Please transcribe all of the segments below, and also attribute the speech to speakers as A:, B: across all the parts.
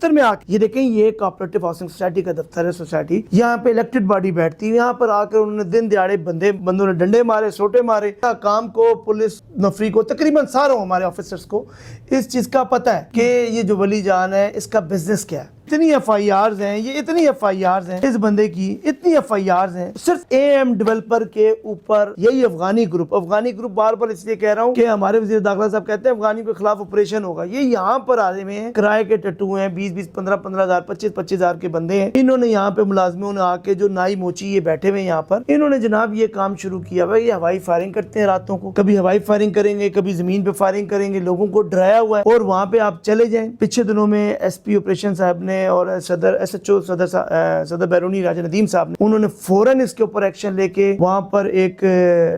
A: دفتر میں آ کے یہ دیکھیں یہ کوآپریٹو ہاؤسنگ سوسائٹی کا دفتر ہے سوسائٹی, یہاں پہ الیکٹڈ باڈی بیٹھتی ہے, یہاں پر آ کر انہوں نے دن دیہڑے بندوں نے ڈنڈے مارے, سوٹے مارے. کام کو پولیس نفری کو تقریباً ساروں ہمارے آفیسرز کو اس چیز کا پتہ ہے کہ یہ جو ولی جان ہے اس کا بزنس کیا ہے. اتنی ایف آئی آرز ہیں, یہ اتنی ایف آئی آرز ہیں اس بندے کی, اتنی ایف آئی آرز ہیں صرف اے ایم ڈیولپر کے اوپر. یہی افغانی گروپ بار بار اس لیے کہہ رہا ہوں کہ ہمارے وزیر داخلہ صاحب کہتے ہیں افغانیوں کے خلاف آپریشن ہوگا. یہ یہاں پر آئے ہوئے ہیں, کرائے کے ٹٹو ہیں, 20 15 ہزار 25 ہزار کے بندے ہیں. انہوں نے یہاں پہ ملازموں نے آ کے جو نائی موچی یہ بیٹھے ہوئے یہاں پر, انہوں نے جناب یہ کام شروع کیا ہوا. یہ ہوائی فائرنگ کرتے ہیں راتوں کو, کبھی ہوائی فائرنگ کریں گے, کبھی زمین پہ فائرنگ کریں گے. لوگوں کو ڈرایا ہوا ہے. اور وہاں پہ آپ چلے جائیں, پچھلے دنوں میں ایس پی آپریشن صاحب نے اور صدر ایس ایچ او صدر بیرونی راجہ ندیم صاحب نے, انہوں نے فوراً اس کے اوپر ایکشن لے کے وہاں پر ایک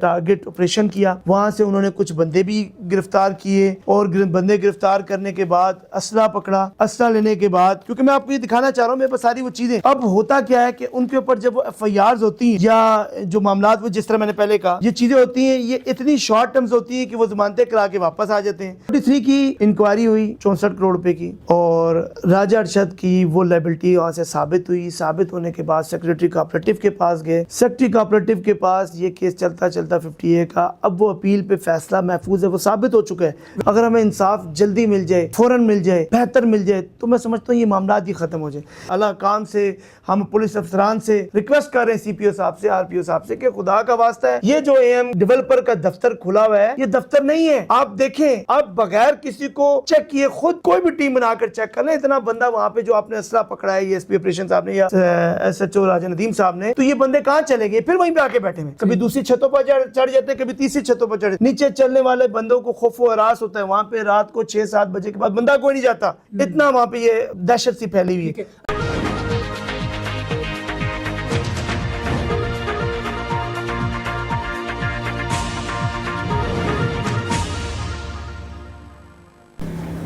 A: ٹارگٹ آپریشن کیا. وہاں سے انہوں نے کچھ بندے بھی گرفتار کیے, اور بندے گرفتار کرنے کے بعد اسلحہ پکڑا. اسلحہ لینے کے بعد, کیونکہ میں آپ کو یہ دکھانا چاہ رہا ہوں میرے پاس ساری وہ چیزیں. اب ہوتا کیا ہے کہ ان کے اوپر جب وہ ایف آئی آرز ہوتی ہیں یا جو معاملات وہ جس طرح میں نے پہلے کہا یہ چیزیں ہوتی ہیں, یہ اتنی شارٹ ٹرمز ہوتی ہیں کہ وہ ضمانتیں کرا کے واپس آ جاتے ہیں. 43 کی انکوائری ہوئی 64 کروڑ روپے کی, اور راجہ ارشد کی وہ لائبلٹی وہاں سے ثابت ہوئی. ثابت ہونے کے بعد سیکریٹری کوآپریٹو کے پاس گئے. سیکریٹری کوآپریٹو کے پاس یہ کیس چلتا 58 کا. اب وہ اپیل پہ فیصلہ محفوظ ہے, وہ ثابت ہو چکا ہے. اگر ہمیں انصاف جلدی مل جائے, فوراً مل جائے, بہتر مل جائے, تو میں سمجھتا ہوں یہ معاملات ہی ختم ہو جائے. اللہ کام سے ہم پولیس افسران سے ریکویسٹ کر رہے ہیں, سی پی او صاحب سے, آر پی او صاحب سے, کہ خدا کا واسطہ ہے یہ جو اے ایم ڈیولپر کا دفتر کھلا ہوا ہے یہ دفتر نہیں ہے. آپ دیکھیں, آپ بغیر کسی کو چیک کیے خود کوئی بھی ٹیم بنا کر چیک کر لیں. اتنا بندہ وہاں پہ جو آپ نے اسلحہ پکڑا ہے, یہ ایس پی آپریشن صاحب نے یا ایس ایچ او راجہ ندیم صاحب نے, تو یہ بندے کہاں چلے گئے؟ پھر وہیں پہ آ کے بیٹھے ہوئے, کبھی دوسری چھتوں پر چڑھ جاتے ہیں, کبھی تیسری چھتوں پر چڑھ. نیچے چلنے والے بندوں کو خوف و ہراس ہوتا ہے. وہاں پہ رات کو 6-7 بجے کے بعد بندہ کوئی نہیں جاتا, اتنا وہاں پہ یہ دہشت سی پھیلی ہوئی ہے.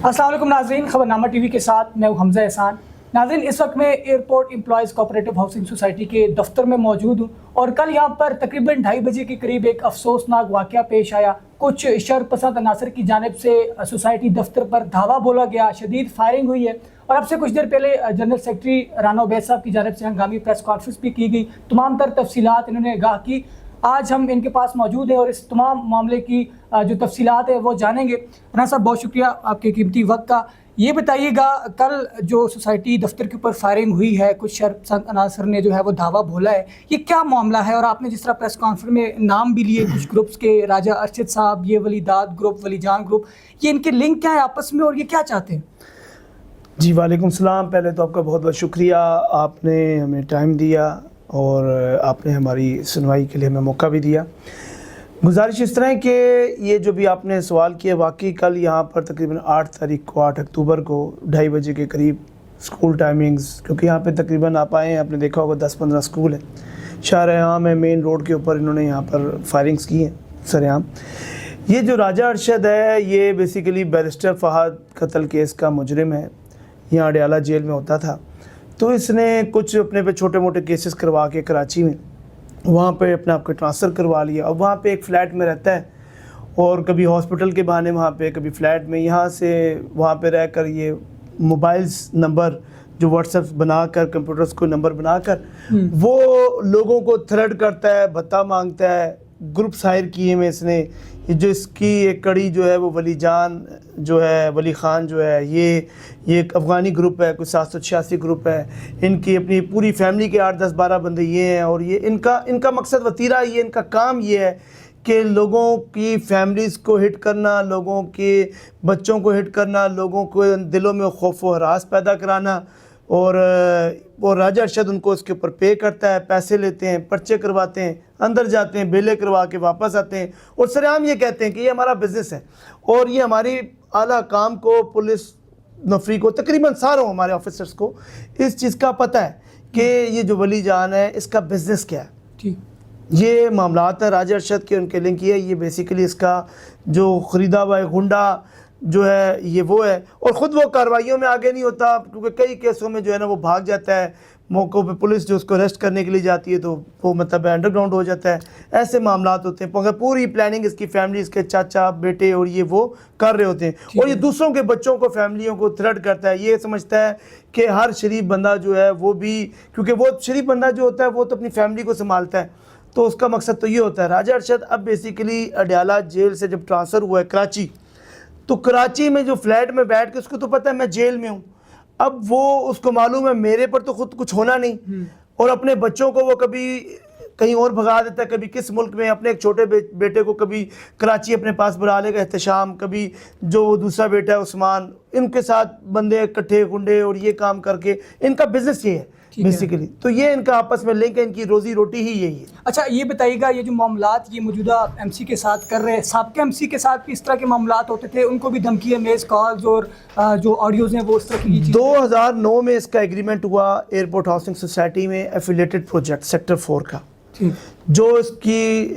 B: السلام علیکم ناظرین, خبرنامہ ٹی وی کے ساتھ میں ہوں حمزہ احسان. ناظرین, اس وقت میں airport employees cooperative housing society کے دفتر میں موجود ہوں, اور کل یہاں پر تقریباً 2:30 بجے کے قریب ایک افسوسناک واقعہ پیش آیا. کچھ شر پسند عناصر کی جانب سے سوسائٹی دفتر پر دھاوا بولا گیا, شدید فائرنگ ہوئی ہے, اور اب سے کچھ دیر پہلے جنرل سیکرٹری رانا عبید صاحب کی جانب سے ہنگامی پریس کانفرنس بھی کی گئی. تمام تر تفصیلات انہوں نے آگاہ کی. آج ہم ان کے پاس موجود ہیں اور اس تمام معاملے کی جو تفصیلات ہیں وہ جانیں گے. رانا صاحب, بہت شکریہ آپ کے قیمتی وقت کا. یہ بتائیے گا, کل جو سوسائٹی دفتر کے اوپر فائرنگ ہوئی ہے, کچھ شر پسند عناصر نے جو ہے وہ دھاوا بولا ہے, یہ کیا معاملہ ہے؟ اور آپ نے جس طرح پریس کانفرنس میں نام بھی لیے کچھ گروپس کے, راجہ ارشد صاحب, یہ ولی داد گروپ, ولی جان گروپ, یہ ان کے لنک کیا ہے آپس میں اور یہ کیا چاہتے ہیں؟
A: جی وعلیکم السلام. پہلے تو آپ کا بہت بہت شکریہ, آپ نے ہمیں ٹائم دیا اور آپ نے ہماری سنوائی کے لیے ہمیں موقع بھی دیا. گزارش اس طرح ہے کہ یہ جو بھی آپ نے سوال کیا, واقعی کل یہاں پر تقریباً 8 اکتوبر کو 2:30 بجے کے قریب اسکول ٹائمنگز, کیونکہ یہاں پہ تقریباً آپ آئے ہیں, آپ نے دیکھا ہوگا 10-15 اسکول ہیں, شارع عام ہے, مین روڈ کے اوپر انہوں نے یہاں پر فائرنگز کی ہیں سر عام. یہ جو راجہ ارشد ہے یہ بیسیکلی بیرسٹر فہد قتل کیس کا مجرم ہے, یہاں اڈیالہ جیل میں ہوتا تھا. تو اس نے کچھ اپنے پہ چھوٹے موٹے کیسز کروا کے کراچی میں وہاں پہ اپنے آپ کو ٹرانسفر کروا لیا. اب وہاں پہ ایک فلیٹ میں رہتا ہے, اور کبھی ہاسپٹل کے بہانے وہاں پہ, کبھی فلیٹ میں, یہاں سے وہاں پہ رہ کر یہ موبائلز نمبر جو واٹس ایپ بنا کر, کمپیوٹرز کو نمبر بنا کر وہ لوگوں کو تھریٹ کرتا ہے, بھتہ مانگتا ہے. گروپس ہائر کیے میں اس نے, جو اس کی ایک کڑی جو ہے وہ ولی جان جو ہے, ولی خان جو ہے, یہ ایک افغانی گروپ ہے, کچھ 786 گروپ ہے. ان کی اپنی پوری فیملی کے 8-10-12 بندے یہ ہیں, اور یہ ان کا مقصد وتیرہ, یہ ان کا کام یہ ہے کہ لوگوں کی فیملیز کو ہٹ کرنا, لوگوں کے بچوں کو ہٹ کرنا, لوگوں کو دلوں میں خوف و ہراس پیدا کرانا. اور راجہ ارشد ان کو اس کے اوپر پے کرتا ہے, پیسے لیتے ہیں, پرچے کرواتے ہیں, اندر جاتے ہیں, بیلے کروا کے واپس آتے ہیں, اور سر عام یہ کہتے ہیں کہ یہ ہمارا بزنس ہے. اور یہ ہماری اعلیٰ کام کو, پولیس نفری کو, تقریباً ساروں ہمارے آفیسرز کو اس چیز کا پتہ ہے کہ یہ جو ولی جان ہے اس کا بزنس کیا ہے. یہ معاملات ہیں راجہ ارشد کے, ان کے لنک یہ ہے. یہ بیسیکلی اس کا جو خریدا ہوا ہے گنڈا جو ہے یہ وہ ہے, اور خود وہ کارروائیوں میں آگے نہیں ہوتا, کیونکہ کئی کیسوں میں جو ہے نا وہ بھاگ جاتا ہے, موقعوں پہ پولیس جو اس کو اریسٹ کرنے کے لیے جاتی ہے تو وہ مطلب انڈر گراؤنڈ ہو جاتا ہے. ایسے معاملات ہوتے ہیں. مگر پوری پلاننگ اس کی فیملی, اس کے چاچا بیٹے اور یہ وہ کر رہے ہوتے ہیں, اور یہ دوسروں کے بچوں کو, فیملیوں کو تھریٹ کرتا ہے. یہ سمجھتا ہے کہ ہر شریف بندہ جو ہے وہ بھی, کیونکہ وہ شریف بندہ جو ہوتا ہے وہ تو اپنی فیملی کو سنبھالتا ہے, تو اس کا مقصد تو یہ ہوتا ہے. راجہ ارشد اب بیسیکلی اڈیالہ جیل سے جب ٹرانسفر ہوا ہے کراچی, تو کراچی میں جو فلیٹ میں بیٹھ کے اس کو تو پتہ ہے میں جیل میں ہوں. اب وہ اس کو معلوم ہے میرے پر تو خود کچھ ہونا نہیں, اور اپنے بچوں کو وہ کبھی کہیں اور بھگا دیتا ہے, کبھی کس ملک میں, اپنے ایک چھوٹے بیٹے کو کبھی کراچی اپنے پاس بلا لے گا احتشام, کبھی جو دوسرا بیٹا ہے عثمان, ان کے ساتھ بندے اکٹھے کنڈے اور یہ کام کر کے ان کا بزنس یہ ہے بیسیکلی. تو یہ ان کا آپس میں لنک ہے, ان کی روزی روٹی ہی یہی ہے.
B: اچھا یہ بتائیے گا, یہ جو معاملات یہ موجودہ ایم سی کے ساتھ کر رہے ہیں, سابقہ ایم سی کے ساتھ بھی اس طرح کے معاملات ہوتے تھے, ان کو بھی دھمکی میز کالز اور جو آڈیوز ہیں وہ اس طرح کی
A: 2009 میں اس کا ایگریمنٹ ہوا ایئرپورٹ ہاؤسنگ سوسائٹی میں ایفیلیٹڈ پروجیکٹ سیکٹر 4 کا, جو اس کی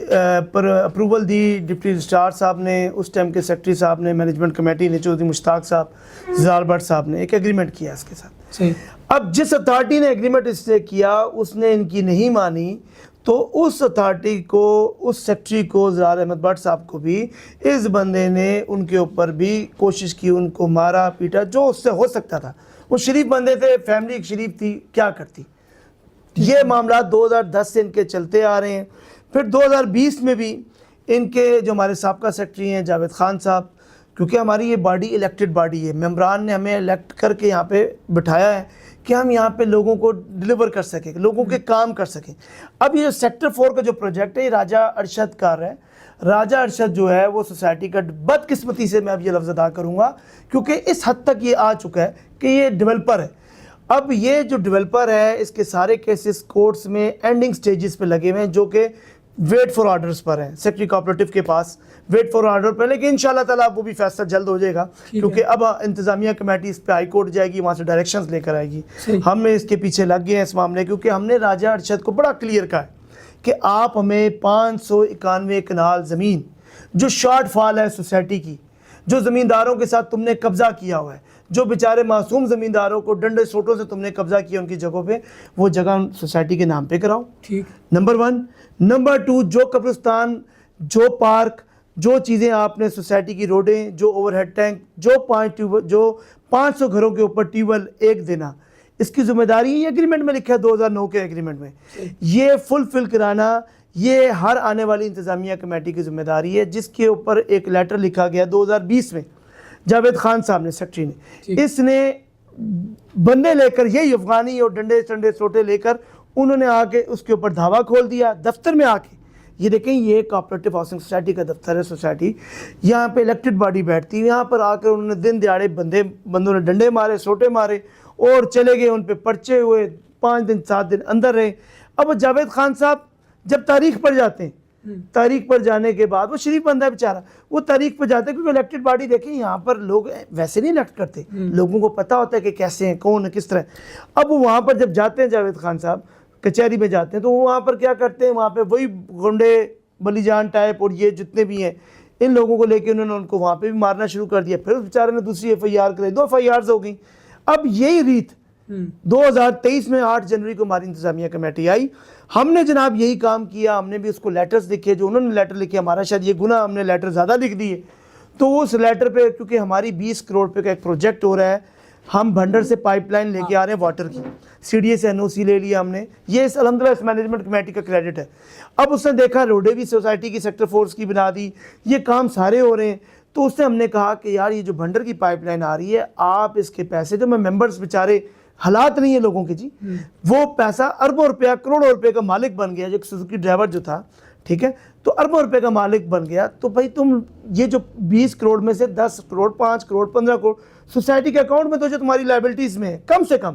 A: پر اپروول دی ڈپٹی رجسٹرار صاحب نے, اس ٹائم کے سیکرٹری صاحب نے, مینجمنٹ کمیٹی نے, چودھری مشتاق صاحب, زال بٹ صاحب نے ایک ایگریمنٹ کیا اس کے ساتھ. اب جس اتھارٹی نے ایگریمنٹ اس سے کیا اس نے ان کی نہیں مانی, تو اس اتھارٹی کو, اس سیکرٹری کو, زال احمد بٹ صاحب کو بھی اس بندے نے ان کے اوپر بھی کوشش کی, ان کو مارا پیٹا جو اس سے ہو سکتا تھا. وہ شریف بندے تھے, فیملی ایک شریف تھی, کیا کرتی. یہ معاملات 2010 سے ان کے چلتے آ رہے ہیں. پھر 2020 میں بھی ان کے جو ہمارے سابقہ سیکرٹری ہیں جاوید خان صاحب, کیونکہ ہماری یہ باڈی الیکٹڈ باڈی ہے, ممبران نے ہمیں الیکٹ کر کے یہاں پہ بٹھایا ہے کہ ہم یہاں پہ لوگوں کو ڈلیور کر سکیں, لوگوں کے کام کر سکیں. اب یہ جو سیکٹر 4 کا جو پروجیکٹ ہے یہ راجہ ارشد کر رہا ہے. راجہ ارشد جو ہے وہ سوسائٹی کا, بدقسمتی سے میں اب یہ لفظ ادا کروں گا کیونکہ اس حد تک یہ آ چکا ہے کہ یہ ڈیولپر ہے. اب یہ جو ڈیولپر ہے اس کے سارے کیسز کورٹس میں اینڈنگ سٹیجز پہ لگے ہوئے ہیں, جو کہ ویٹ فار آرڈرز پر ہیں سیکرٹری کوآپریٹو کے پاس, ویٹ فار آرڈر پر. لیکن انشاءاللہ تعالیٰ وہ بھی فیصلہ جلد ہو جائے گا, کیونکہ اب انتظامیہ کمیٹی اس پہ ہائی کورٹ جائے گی, وہاں سے ڈائریکشنز لے کر آئے گی. ہم اس کے پیچھے لگ گئے ہیں اس معاملے, کیونکہ ہم نے راجہ ارشد کو بڑا کلیئر کہا ہے کہ آپ ہمیں 591 کنال زمین جو شارٹ فال ہے سوسائٹی کی, جو زمینداروں کے ساتھ تم نے قبضہ کیا ہوا ہے, جو بیچارے معصوم زمینداروں کو ڈنڈے سوٹوں سے تم نے قبضہ کیا ان کی جگہوں پہ, وہ جگہ سوسائٹی کے نام پہ کراؤ. نمبر 1. نمبر 2, جو قبرستان, جو پارک, جو چیزیں آپ نے سوسائٹی کی روڈیں, جو اوور ہیڈ ٹینک, جو 500 گھروں کے اوپر ٹیوب ویل ایک دینا, اس کی ذمہ داری یہ ایگریمنٹ میں لکھا ہے 2009 کے ایگریمنٹ میں, یہ فل کرانا یہ ہر آنے والی انتظامیہ کمیٹی کی ذمہ داری ہے, جس کے اوپر ایک لیٹر لکھا گیا 2020 میں جاوید خان صاحب نے, سیکرٹری نے. اس نے بندے لے کر, یہی افغانی اور ڈنڈے سوٹے لے کر انہوں نے آ کے اس کے اوپر دھاوا کھول دیا دفتر میں آ کے. یہ دیکھیں یہ کوآپریٹو ہاؤسنگ سوسائٹی کا دفتر ہے سوسائٹی, یہاں پہ الیکٹڈ باڈی بیٹھتی ہے, یہاں پر آ کر انہوں نے دن دیہڑے بندوں نے ڈنڈے مارے, سوٹے مارے اور چلے گئے, ان پہ پرچے ہوئے, 5 دن 7 دن اندر رہے. اب جاوید خان صاحب جب تاریخ پر جاتے ہیں, تاریخ پر جانے کے بعد, وہ شریف بندہ ہے بیچارہ, وہ تاریخ پر جاتے ہیں کیونکہ الیکٹڈ باڈی دیکھیں یہاں پر لوگ ویسے نہیں الیکٹ کرتے, لوگوں کو پتہ ہوتا ہے کہ کیسے ہیں, کون ہے, کس طرح. اب وہ وہاں پر جب جاتے ہیں جاوید خان صاحب کچہری میں جاتے ہیں, تو وہ وہاں پر کیا کرتے ہیں, وہاں پہ وہی گنڈے بلی جان ٹائپ اور یہ جتنے بھی ہیں ان لوگوں کو لے کے انہوں نے ان کو وہاں پہ بھی مارنا شروع کر دیا. پھر اس بیچارے نے دوسری FIR کرائی, 2 FIRs ہو گئیں. اب یہی ریت 2023 میں 8 جنوری کو ہماری انتظامیہ کمیٹی آئی, ہم نے جناب یہی کام کیا, ہم نے بھی اس کو لیٹرز لکھے, جو انہوں نے لیٹر لکھے, ہمارا شاید یہ گناہ, ہم نے لیٹر زیادہ لکھ دیے. تو اس لیٹر پہ کیونکہ ہماری 20 کروڑ پہ کا ایک پروجیکٹ ہو رہا ہے, ہم بھنڈر سے پائپ لائن لے کے آ رہے ہیں واٹر کی, CDA سے NOC لے لیا ہم نے, یہ الحمدللہ اس مینجمنٹ کمیٹی کا کریڈٹ ہے. اب اس نے دیکھا روڈیں بھی سوسائٹی کی سیکٹر 4 کی بنا دی, یہ کام سارے ہو رہے ہیں. تو اس سے ہم نے کہا کہ یار یہ جو بھنڈر کی پائپ لائن آ رہی ہے, آپ اس کے پیسے, جو میں ممبرز بیچارے حالات نہیں ہیں لوگوں کے جی, وہ پیسہ اربوں روپیہ, کروڑوں روپے کا مالک بن گیا, جو سوزوکی ڈرائیور جو تھا, ٹھیک ہے, تو اربوں روپے کا مالک بن گیا. تو بھائی تم یہ جو 20 کروڑ میں سے 10 کروڑ 5 کروڑ 15 کروڑ سوسائٹی کے اکاؤنٹ میں تو جو تمہاری لائبلٹیز میں ہے, کم سے کم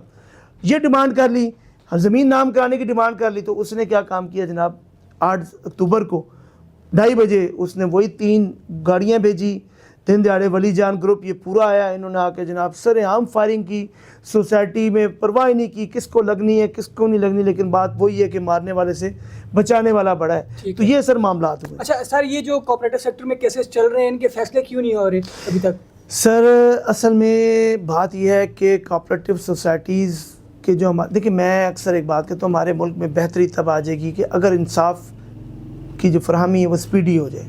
A: یہ ڈیمانڈ کر لی, زمین نام کرانے کی ڈیمانڈ کر لی. تو اس نے کیا کام کیا جناب, 8 اکتوبر کو 2:30 بجے اس نے وہی 3 گاڑیاں بھیجی, دن دیہڑے ولی جان گروپ یہ پورا آیا, انہوں نے آ کے جناب سر عام فائرنگ کی, سوسائٹی میں پرواہ نہیں کی کس کو لگنی ہے کس کو نہیں لگنی, لیکن بات وہی ہے کہ مارنے والے سے بچانے والا بڑا ہے. تو یہ سر معاملات ہوئے.
B: اچھا سر, یہ جو کوآپریٹو سیکٹر میں کیسز چل رہے ہیں, ان کے فیصلے کیوں نہیں ہو رہے ابھی تک؟
A: سر اصل میں بات یہ ہے کہ کوآپریٹو سوسائٹیز کہ جو ہمارے دیکھیں میں اکثر ایک بات کہتا ہوں ہمارے ملک میں بہتری تب آ جائے گی کہ اگر انصاف کی جو فراہمی ہے وہ سپیڈی ہو جائے.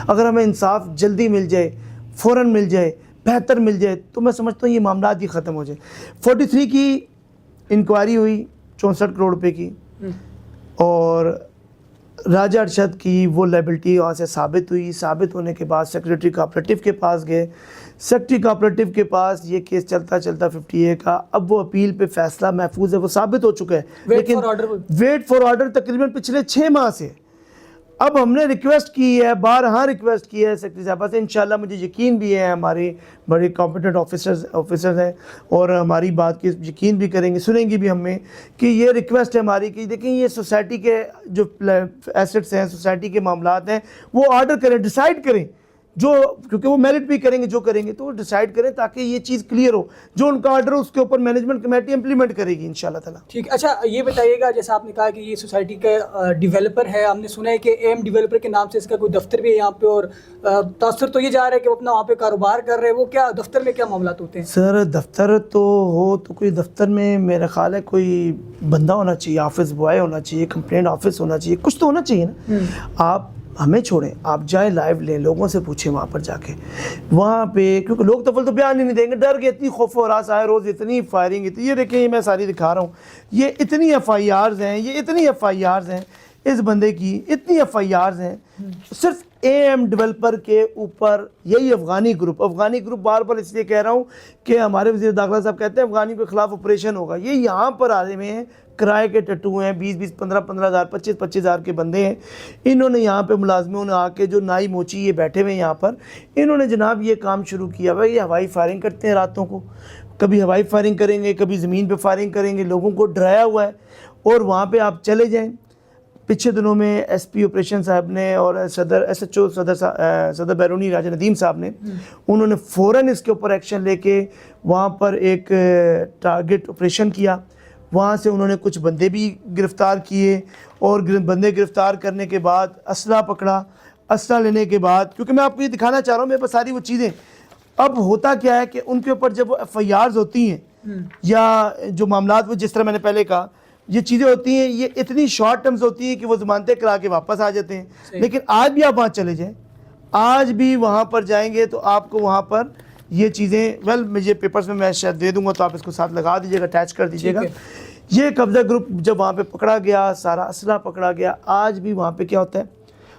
A: اگر ہمیں انصاف جلدی مل جائے, فوراً مل جائے, بہتر مل جائے, تو میں سمجھتا ہوں یہ معاملات ہی ختم ہو جائے. 43 کی انکوائری ہوئی 64 کروڑ روپے کی, اور راجہ ارشد کی وہ لائبلٹی وہاں سے ثابت ہوئی. ثابت ہونے کے بعد سیکریٹری کوآپریٹو کے پاس گئے. سیکریٹری کوآپریٹو کے پاس یہ کیس چلتا 58 کا. اب وہ اپیل پہ فیصلہ محفوظ ہے, وہ ثابت ہو چکا ہے, لیکن ویٹ فار آرڈر تقریباً پچھلے 6 ماہ سے. اب ہم نے ریکویسٹ کی ہے, بارہا ریکویسٹ کی ہے سیکریٹری صاحبہ سے. انشاءاللہ مجھے یقین بھی ہے ہماری بڑے کمپیٹنٹ آفیسرز ہیں اور ہماری بات کی یقین بھی کریں گے, سنیں گی بھی ہمیں, کہ یہ ریکویسٹ ہے ہماری کہ دیکھیں یہ سوسائٹی کے جو ایسٹس ہیں, سوسائٹی کے معاملات ہیں, وہ آرڈر کریں, ڈیسائیڈ کریں, جو کیونکہ وہ میرٹ بھی کریں گے, جو کریں گے تو وہ ڈیسائیڈ کریں تاکہ یہ چیز کلیئر ہو. جو ان کا آرڈر ہو اس کے اوپر مینجمنٹ کمیٹی امپلیمنٹ کرے گی انشاءاللہ تعالیٰ.
B: ٹھیک. اچھا یہ بتائیے گا, جیسا آپ نے کہا کہ یہ سوسائٹی کا ڈیولپر ہے, ہم نے سنا ہے کہ ایم ڈیولپر کے نام سے اس کا کوئی دفتر بھی ہے یہاں پہ, اور تاثر تو یہ جا رہا ہے کہ وہ اپنا وہاں پہ کاروبار کر رہے ہیں. وہ کیا دفتر میں کیا معاملات ہوتے ہیں؟
A: سر دفتر تو ہو تو کوئی دفتر میں میرا خیال ہے کوئی بندہ ہونا چاہیے, آفس بوائے ہونا چاہیے, کمپلینٹ آفس ہونا چاہیے, کچھ تو ہونا چاہیے نا. آپ ہمیں چھوڑیں, آپ جائیں لائیو لیں, لوگوں سے پوچھیں وہاں پر جا کے, وہاں پہ کیونکہ لوگ تو بیان ہی نہیں دیں گے, ڈر کے. اتنی خوف و ہراس آئے روز, اتنی فائرنگ, یہ دیکھیں یہ میں ساری دکھا رہا ہوں, یہ اتنی ایف آئی آرز ہیں, یہ اتنی ایف آئی آرز ہیں اس بندے کی, اتنی ایف آئی آرز ہیں صرف اے ایم ڈیولپر کے اوپر. یہی افغانی گروپ بار بار اس لیے کہہ رہا ہوں کہ ہمارے وزیر داخلہ صاحب کہتے ہیں افغانی کے خلاف آپریشن ہوگا. یہ یہاں پر آ رہے ہوئے ہیں, کرائے کے ٹٹو ہیں, 20 15 ہزار, 25 ہزار کے بندے ہیں. انہوں نے یہاں پہ ملازموں نے آ کے جو نائی موچی یہ بیٹھے ہوئے ہیں یہاں پر, انہوں نے جناب یہ کام شروع کیا ہوا ہے. یہ ہوائی فائرنگ کرتے ہیں راتوں کو, کبھی ہوائی فائرنگ کریں گے, کبھی زمین پہ فائرنگ کریں گے, لوگوں کو ڈرایا ہوا ہے. اور وہاں پہ آپ چلے جائیں, پچھلے دنوں میں ایس پی آپریشن صاحب نے اور صدر ایس ایچ او صدر بیرونی راجہ ندیم صاحب نے, انہوں نے فوراً اس کے اوپر ایکشن لے کے وہاں پر ایک ٹارگٹ آپریشن کیا. وہاں سے انہوں نے کچھ بندے بھی گرفتار کیے, اور بندے گرفتار کرنے کے بعد اسلحہ پکڑا. اسلحہ لینے کے بعد, کیونکہ میں آپ کو یہ دکھانا چاہ رہا ہوں میرے پاس ساری وہ چیزیں. اب ہوتا کیا ہے کہ ان کے اوپر جب وہ ایف آئی آرز ہوتی ہیں یا جو معاملات, وہ جس طرح میں نے پہلے کہا یہ چیزیں ہوتی ہیں, یہ اتنی شارٹ ٹرمز ہوتی ہیں کہ وہ ضمانتیں کرا کے واپس آ جاتے ہیں. لیکن آج بھی آپ وہاں چلے جائیں, آج بھی وہاں پر جائیں گے تو آپ کو وہاں پر یہ چیزیں, مجھے پیپرز میں شاید دے دوں گا تو آپ اس کو ساتھ لگا دیجیے گا, اٹیچ کر دیجیے گا. یہ قبضہ گروپ جب وہاں پہ پکڑا گیا, سارا اسلحہ پکڑا گیا. آج بھی وہاں پہ کیا ہوتا ہے,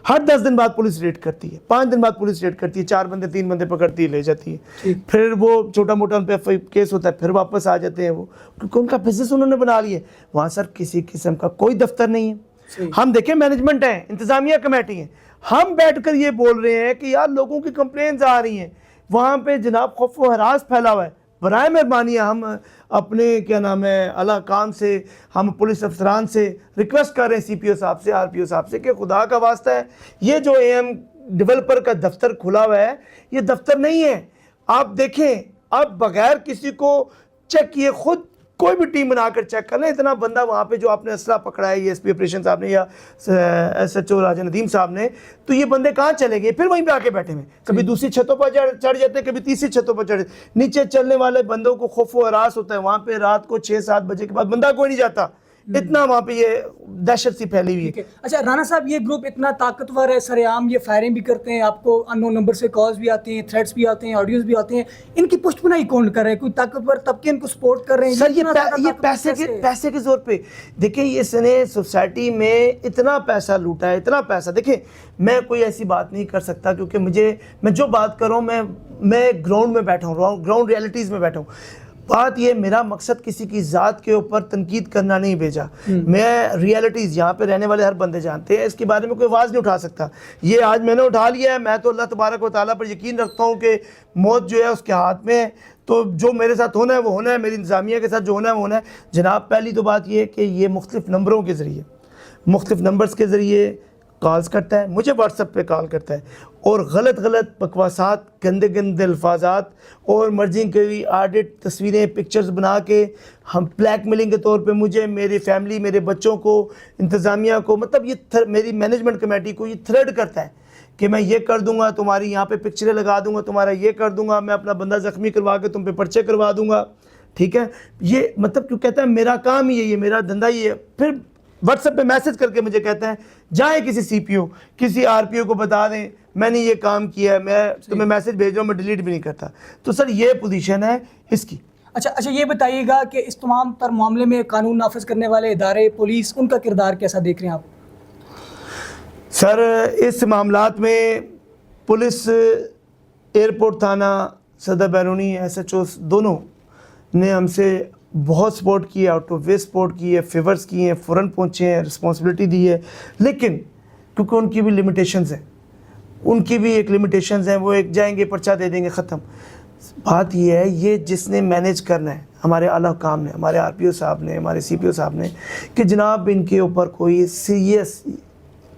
A: ہر 10 دن بعد پولیس ریڈ کرتی ہے, 5 دن بعد پولیس ریڈ کرتی ہے, 4 بندے 3 بندے پکڑتی ہے, لے جاتی ہے. پھر وہ چھوٹا موٹا ان پہ کیس ہوتا ہے, پھر واپس آ جاتے ہیں وہ, کیونکہ ان کا بزنس انہوں نے بنا لیا ہے. وہاں سر کسی قسم کا کوئی دفتر نہیں ہے. ہم دیکھیں مینجمنٹ ہے, انتظامیہ کمیٹی ہے, ہم بیٹھ کر یہ بول رہے ہیں کہ یار لوگوں کی کمپلینز آ رہی ہیں, وہاں پہ جناب خوف و ہراس پھیلا ہوا ہے. برائے مہربانی ہم اپنے کیا نام ہے اعلیٰ کام سے, ہم پولیس افسران سے ریکویسٹ کر رہے ہیں, سی پی او صاحب سے, آر پی او صاحب سے, کہ خدا کا واسطہ ہے یہ جو اے ایم ڈیولپر کا دفتر کھلا ہوا ہے یہ دفتر نہیں ہے. آپ دیکھیں, آپ بغیر کسی کو چیک کیے خود کوئی بھی ٹیم بنا کر چیک کر لیں. اتنا بندہ وہاں پہ جو آپ نے اسلحہ پکڑا ہے, یہ ایس پی آپریشن صاحب نے یا ایس ایچ او راجہ ندیم صاحب نے, تو یہ بندے کہاں چلے گئے؟ پھر وہیں پہ آ کے بیٹھے ہوئے, کبھی دوسری چھتوں پر چڑھ جاتے ہیں, کبھی تیسری چھتوں پر چڑھ. نیچے چلنے والے بندوں کو خوف و ہراس ہوتا ہے, وہاں پہ رات کو 6-7 بجے کے بعد بندہ کوئی نہیں جاتا, اتنا وہاں پہ یہ دہشت سی پھیلی ہوئی ہے.
B: اچھا رانا صاحب, یہ گروپ اتنا طاقتور ہے, سر عام یہ فائرنگ بھی کرتے ہیں, آپ کو ان نون نمبر سے کالز بھی آتے ہیں, تھریٹس بھی آتے ہیں, آڈیوز بھی آتے ہیں, ان کی پشت پناہی کون کر رہے ہیں؟ کوئی طاقتور طبقے ان کو سپورٹ کر رہے ہیں؟
A: سر یہ پیسے کے زور پہ, دیکھیں اس نے سوسائٹی میں اتنا پیسہ لوٹا ہے, اتنا پیسہ. دیکھیں میں کوئی ایسی بات نہیں کر سکتا, کیونکہ میں جو بات کر رہا ہوں میں گراؤنڈ میں بیٹھا ہوں, گراؤنڈ ریئلٹیز میں بیٹھا ہوں. بات یہ, میرا مقصد کسی کی ذات کے اوپر تنقید کرنا نہیں بھیجا, میں ریئلٹیز یہاں پہ رہنے والے ہر بندے جانتے ہیں, اس کے بارے میں کوئی آواز نہیں اٹھا سکتا. یہ آج میں نے اٹھا لیا ہے, میں تو اللہ تبارک و تعالیٰ پر یقین رکھتا ہوں کہ موت جو ہے اس کے ہاتھ میں ہے, تو جو میرے ساتھ ہونا ہے وہ ہونا ہے, میری انتظامیہ کے ساتھ جو ہونا ہے وہ ہونا ہے. جناب پہلی تو بات یہ کہ یہ مختلف نمبروں کے ذریعے, مختلف نمبرز کے ذریعے کالز کرتا ہے, مجھے واٹس ایپ پہ کال کرتا ہے, اور غلط بکواسات, گندے الفاظات اور مرجنگ کی آڈٹ تصویریں, پکچرز بنا کے ہم بلیک میلنگ کے طور پہ مجھے, میری فیملی, میرے بچوں کو, انتظامیہ کو, مطلب یہ میری مینجمنٹ کمیٹی کو یہ تھریڈ کرتا ہے کہ میں یہ کر دوں گا, تمہاری یہاں پہ پکچریں لگا دوں گا, تمہارا یہ کر دوں گا, میں اپنا بندہ زخمی کروا کے تم پہ پرچے کروا دوں گا. ٹھیک ہے. یہ مطلب کیوں کہتا ہے میرا کام ہی ہے, یہ میرا دھندا ہی ہے. پھر واٹس ایپ پہ میسج کر کے مجھے کہتا ہے جائیں کسی سی پی او کسی آر پی او کو بتا دیں میں نے یہ کام کیا ہے, میں تمہیں میسج بھیج رہا ہوں, میں ڈیلیٹ بھی نہیں کرتا. تو سر یہ پوزیشن ہے اس کی.
B: اچھا یہ بتائیے گا کہ اس تمام تر معاملے میں قانون نافذ کرنے والے ادارے, پولیس, ان کا کردار کیسا دیکھ رہے ہیں آپ؟
A: سر اس معاملات میں پولیس, ایئرپورٹ تھانہ, صدر بیرونی, ایس ایچ اوز دونوں نے ہم سے بہت سپورٹ کی ہے, آؤٹ آف وے سپورٹ کی ہے, فیورز کی ہیں, فوراً پہنچے ہیں, رسپانسبلٹی دی ہے. لیکن کیونکہ ان کی بھی لمیٹیشنز ہیں, ان کی بھی ایک لمیٹیشنز ہیں, وہ ایک جائیں گے پرچہ دے دیں گے ختم. بات یہ ہے یہ جس نے مینیج کرنا ہے, ہمارے اعلیٰ حکام نے, ہمارے آر پی او صاحب نے, ہمارے سی پی او صاحب نے, کہ جناب ان کے اوپر کوئی سیریس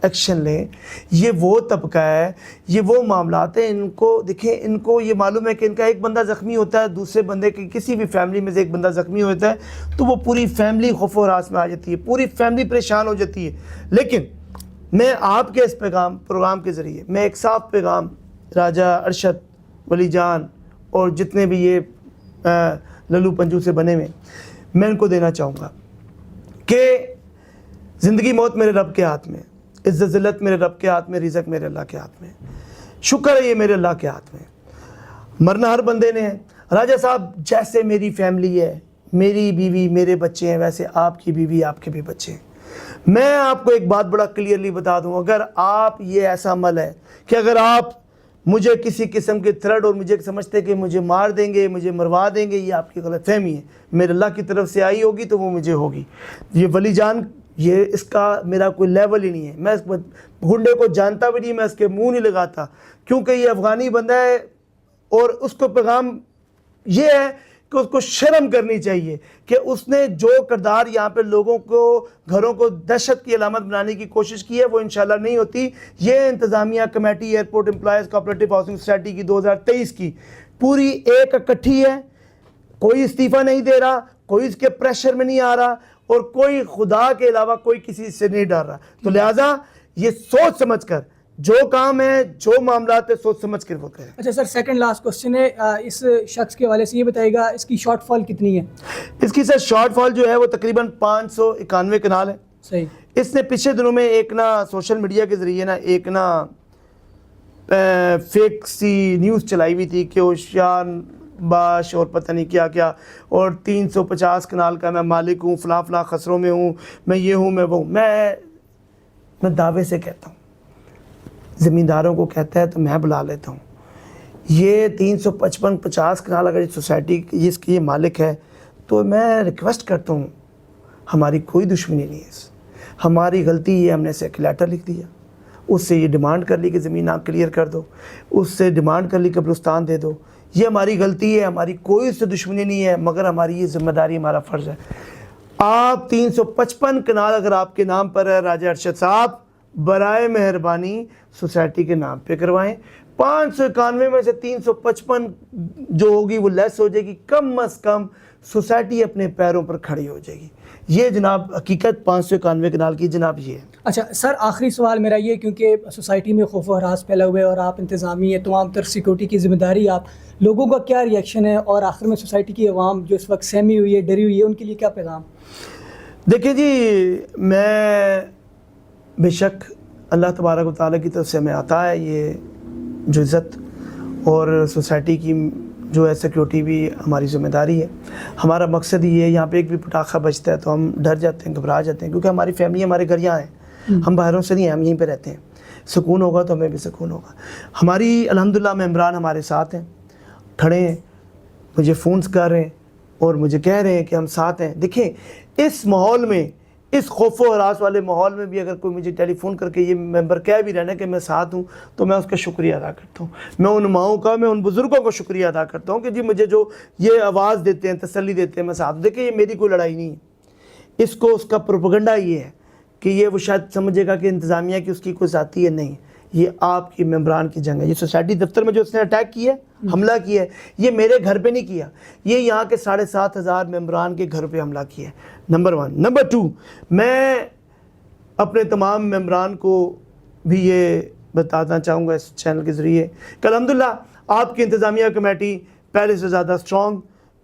A: ایکشن لیں. یہ وہ طبقہ ہے, یہ وہ معاملات ہیں, ان کو دیکھیں, ان کو یہ معلوم ہے کہ ان کا ایک بندہ زخمی ہوتا ہے, دوسرے بندے کی کسی بھی فیملی میں سے ایک بندہ زخمی ہوتا ہے تو وہ پوری فیملی خوف و ہراس میں آ جاتی ہے, پوری فیملی پریشان ہو جاتی ہے. لیکن میں آپ کے اس پروگرام کے ذریعے میں ایک صاف پیغام راجہ ارشد, ولی جان اور جتنے بھی یہ للو پنجو سے بنے ہوئے, میں ان کو دینا چاہوں گا کہ زندگی موت میرے رب کے ہاتھ میں, عزت ذلت میرے رب کے ہاتھ میں, رزق میرے اللہ کے ہاتھ میں. شکر ہے یہ میرے اللہ کے ہاتھ میں, مرنا ہر بندے نے ہے. راجہ صاحب جیسے میری فیملی ہے, میری بیوی میرے بچے ہیں, ویسے آپ کی بیوی آپ کے بھی بچے ہیں. میں آپ کو ایک بات بڑا کلیئرلی بتا دوں, اگر آپ یہ ایسا عمل ہے کہ اگر آپ مجھے کسی قسم کے تھریٹ اور مجھے سمجھتے کہ مجھے مار دیں گے, مجھے مروا دیں گے, یہ آپ کی غلط فہمی ہے. میرے اللہ کی طرف سے آئی ہوگی تو وہ مجھے ہوگی. یہ ولی جان, یہ اس کا میرا کوئی لیول ہی نہیں ہے. میں اس گنڈے کو جانتا بھی نہیں, میں اس کے منہ نہیں لگاتا, کیونکہ یہ افغانی بندہ ہے اور اس کو پیغام یہ ہے کہ اس کو شرم کرنی چاہیے کہ اس نے جو کردار یہاں پہ لوگوں کو, گھروں کو دہشت کی علامت بنانے کی کوشش کی ہے وہ انشاءاللہ نہیں ہوتی. یہ انتظامیہ committee airport employees cooperative housing society کی 2023 کی پوری ایک اکٹھی ہے, کوئی استعفیٰ نہیں دے رہا, کوئی اس کے پریشر میں نہیں آ رہا, اور کوئی خدا کے علاوہ کوئی کسی سے نہیں ڈر رہا. تو لہٰذا یہ سوچ سمجھ کر جو کام ہے, جو معاملات ہے, سوچ سمجھ کر وہ کریں.
B: اچھا سر, سیکنڈ لاسٹ کوسچن ہے, اس شخص کے حوالے سے یہ بتائیے گا اس کی شارٹ فال کتنی ہے؟
A: اس کی سر شارٹ فال جو ہے وہ تقریباً 591 کنال ہے.
B: صحیح.
A: اس نے پچھلے دنوں میں ایک نا سوشل میڈیا کے ذریعے نا ایک نا فیک سی نیوز چلائی ہوئی تھی کہ ہوشیار باش اور پتہ نہیں کیا کیا, اور 350 کنال کا میں مالک ہوں, فلاں فلاں خسروں میں ہوں, میں یہ ہوں, میں وہ. میں دعوے سے کہتا ہوں, زمینداروں کو کہتا ہے تو میں بلا لیتا ہوں, یہ 355-50 کنال اگر اس سوسائٹی اس کی یہ مالک ہے تو میں ریکویسٹ کرتا ہوں, ہماری کوئی دشمنی نہیں ہے, ہماری غلطی یہ ہم نے اسے ایک لیٹر لکھ دیا, اس سے یہ ڈیمانڈ کر لی کہ زمین آپ کلیئر کر دو, اس سے ڈیمانڈ کر لی قبرستان دے دو. یہ ہماری غلطی ہے, ہماری کوئی اس سے دشمنی نہیں ہے, مگر ہماری یہ ذمہ داری, ہمارا فرض ہے. آپ 355 کنال اگر آپ کے نام پر ہے راجہ ارشد صاحب, برائے مہربانی سوسائٹی کے نام پہ کروائیں. 591 میں سے 355 جو ہوگی وہ لیس ہو جائے گی, کم از کم سوسائٹی اپنے پیروں پر کھڑی ہو جائے گی. یہ جناب حقیقت 591 کنال کی جناب یہ ہے.
B: اچھا سر, آخری سوال میرا یہ, کیونکہ سوسائٹی میں خوف و ہراس پھیلا ہوئے اور آپ انتظامی ہیں, تمام تر سیکورٹی کی ذمہ داری آپ, لوگوں کا کیا ری ایکشن ہے, اور آخر میں سوسائٹی کی عوام جو اس وقت سہمی ہوئی ہے, ڈری ہوئی ہے, ان کے لیے کیا پیغام؟
A: دیکھیں جی, میں بے شک اللہ تبارک و تعالیٰ کی طرف سے ہمیں آتا ہے یہ جو عزت, اور سوسائٹی کی جو ہے سیکیورٹی بھی ہماری ذمہ داری ہے. ہمارا مقصد یہ ہے, یہاں پہ ایک بھی پٹاخہ بجتا ہے تو ہم ڈر جاتے ہیں, گھبرا جاتے ہیں, کیونکہ ہماری فیملی, ہمارے گھر یہاں ہیں, ہم باہروں سے نہیں ہیں, ہم یہیں پہ رہتے ہیں. سکون ہوگا تو ہمیں بھی سکون ہوگا. ہماری الحمدللہ ممبران ہمارے ساتھ ہیں, کھڑے ہیں, مجھے فونز کر رہے ہیں اور مجھے کہہ رہے ہیں کہ ہم ساتھ ہیں. دیکھیں اس ماحول میں, اس خوف و ہراس والے ماحول میں بھی اگر کوئی مجھے ٹیلی فون کر کے یہ ممبر کہہ بھی رہنا کہ میں ساتھ ہوں, تو میں اس کا شکریہ ادا کرتا ہوں. میں ان ماؤں کا, میں ان بزرگوں کا شکریہ ادا کرتا ہوں کہ جی مجھے جو یہ آواز دیتے ہیں, تسلی دیتے ہیں, میں ساتھ. دیکھیں یہ میری کوئی لڑائی نہیں ہے, اس کو اس کا پروپیگنڈا یہ ہے کہ یہ وہ شاید سمجھے گا کہ انتظامیہ کی اس کی کوئی ذاتی ہے. نہیں, یہ آپ کی ممبران کی جنگ ہے. یہ سوسائٹی دفتر میں جو اس نے اٹیک کیا ہے, حملہ کیا ہے, یہ میرے گھر پہ نہیں کیا, یہ یہاں کے 7,500 ممبران کے گھر پہ حملہ کیا ہے. نمبر 1. نمبر 2, میں اپنے تمام ممبران کو بھی یہ بتانا چاہوں گا اس چینل کے ذریعے کہ الحمدللہ آپ کی انتظامیہ کمیٹی پہلے سے زیادہ سٹرونگ,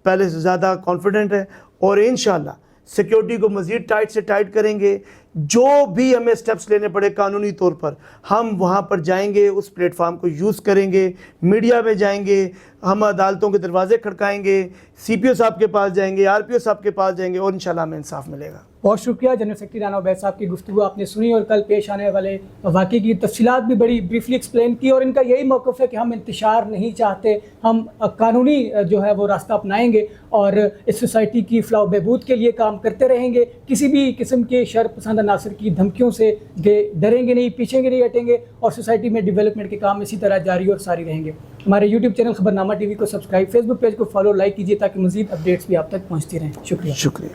A: پہلے سے زیادہ کانفیڈنٹ ہیں اور انشاءاللہ سیکیورٹی کو مزید ٹائٹ سے ٹائٹ کریں گے. جو بھی ہمیں سٹیپس لینے پڑے قانونی طور پر ہم وہاں پر جائیں گے, اس پلیٹ فارم کو یوز کریں گے, میڈیا میں جائیں گے, ہم عدالتوں کے دروازے کھڑکائیں گے, سی پی او صاحب کے پاس جائیں گے, آر پی او صاحب کے پاس جائیں گے اور انشاءاللہ ہمیں انصاف ملے گا.
B: بہت شکریہ جنرل سیکرٹری رانا عبید صاحب کی گفتگو آپ نے سنی اور کل پیش آنے والے واقعے کی تفصیلات بھی بڑی بریفلی ایکسپلین کی, اور ان کا یہی موقف ہے کہ ہم انتشار نہیں چاہتے, ہم قانونی جو ہے وہ راستہ اپنائیں گے اور اس سوسائٹی کی فلاح و بہبود کے لیے کام کرتے رہیں گے. کسی بھی قسم کے شر پسند عناصر کی دھمکیوں سے ڈریں گے نہیں, پیچھے گے نہیں ہٹیں گے, اور سوسائٹی میں ڈیولپمنٹ کے کام اسی طرح جاری اور ساری رہیں گے. ہمارے یوٹیوب چینل خبرنامہ ٹی وی کو سبسکرائب, فیس بک پیج کو فالو, لائک کیجیے تاکہ مزید اپڈیٹس بھی آپ تک پہنچتی رہیں. شکریہ.